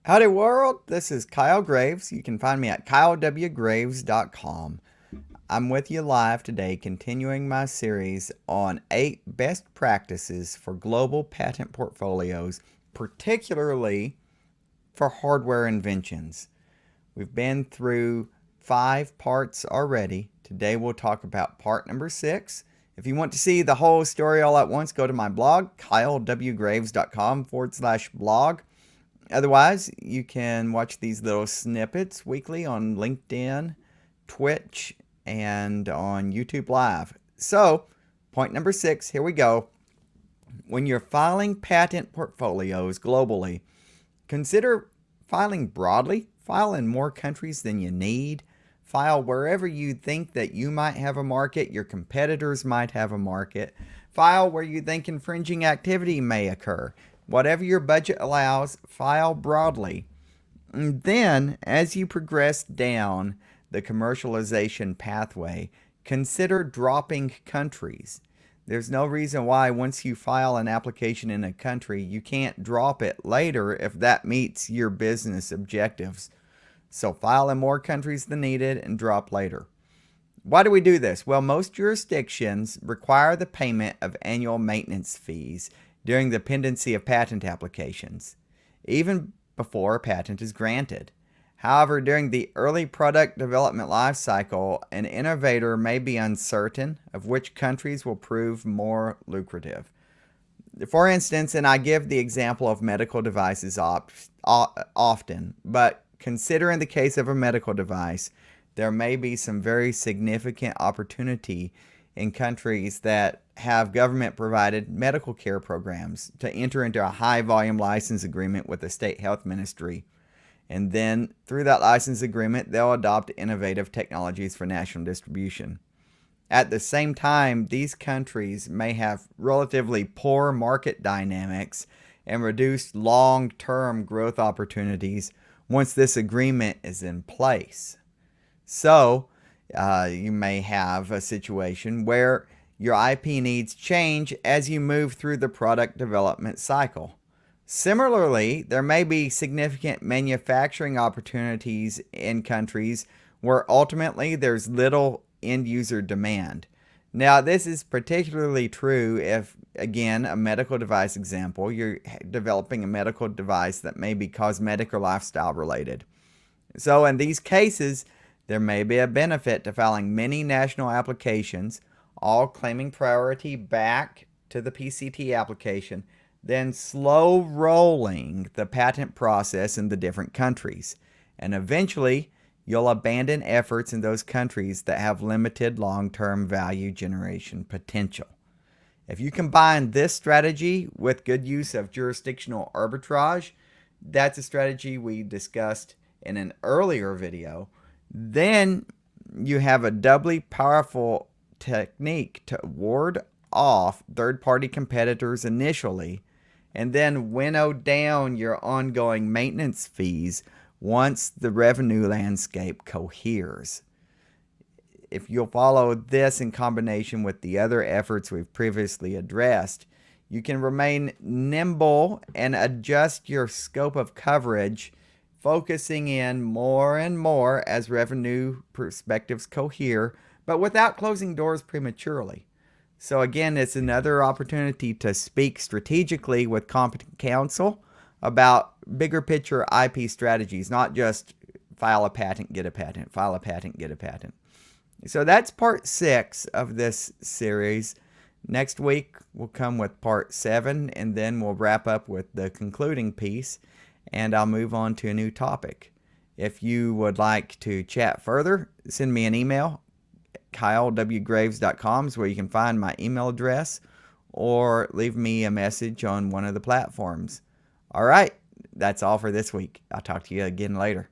Howdy world, this is Kyle Graves. You can find me at kylewgraves.com. I'm with you live today, continuing my series on 8 best practices for global patent portfolios, particularly for hardware inventions. We've been through 5 parts already. Today we'll talk about part number 6. If you want to see the whole story all at once, go to my blog, kylewgraves.com/blog. Otherwise, you can watch these little snippets weekly on LinkedIn, Twitch, and on YouTube Live. So, point number 6, here we go. When you're filing patent portfolios globally, consider filing broadly. File in more countries than you need. File wherever you think that you might have a market, your competitors might have a market. File where you think infringing activity may occur. Whatever your budget allows, file broadly. And then, as you progress down the commercialization pathway, consider dropping countries. There's no reason why once you file an application in a country, you can't drop it later if that meets your business objectives. So file in more countries than needed and drop later. Why do we do this? Well, most jurisdictions require the payment of annual maintenance fees during the pendency of patent applications, even before a patent is granted. However, during the early product development life cycle, an innovator may be uncertain of which countries will prove more lucrative. For instance, and I give the example of medical devices often, but consider in the case of a medical device, there may be some very significant opportunity in countries that have government-provided medical care programs to enter into a high-volume license agreement with the state health ministry. And then, through that license agreement, they'll adopt innovative technologies for national distribution. At the same time, these countries may have relatively poor market dynamics and reduced long-term growth opportunities once this agreement is in place. So, you may have a situation where your IP needs change as you move through the product development cycle. Similarly, there may be significant manufacturing opportunities in countries where ultimately there's little end user demand. Now, this is particularly true if, again, a medical device example, you're developing a medical device that may be cosmetic or lifestyle related. So in these cases, there may be a benefit to filing many national applications, all claiming priority back to the PCT application, then slow rolling the patent process in the different countries. And eventually, you'll abandon efforts in those countries that have limited long-term value generation potential. If you combine this strategy with good use of jurisdictional arbitrage, that's a strategy we discussed in an earlier video, then you have a doubly powerful technique to ward off third-party competitors initially, and then winnow down your ongoing maintenance fees once the revenue landscape coheres. If you'll follow this in combination with the other efforts we've previously addressed, you can remain nimble and adjust your scope of coverage, focusing in more and more as revenue perspectives cohere, but without closing doors prematurely. So again, it's another opportunity to speak strategically with competent counsel about bigger picture IP strategies, not just file a patent, get a patent, file a patent, get a patent. So that's part 6 of this series. Next week, we'll come with part 7, and then we'll wrap up with the concluding piece, and I'll move on to a new topic. If you would like to chat further, send me an email. kylewgraves.com is where you can find my email address, or leave me a message on one of the platforms. All right, that's all for this week. I'll talk to you again later.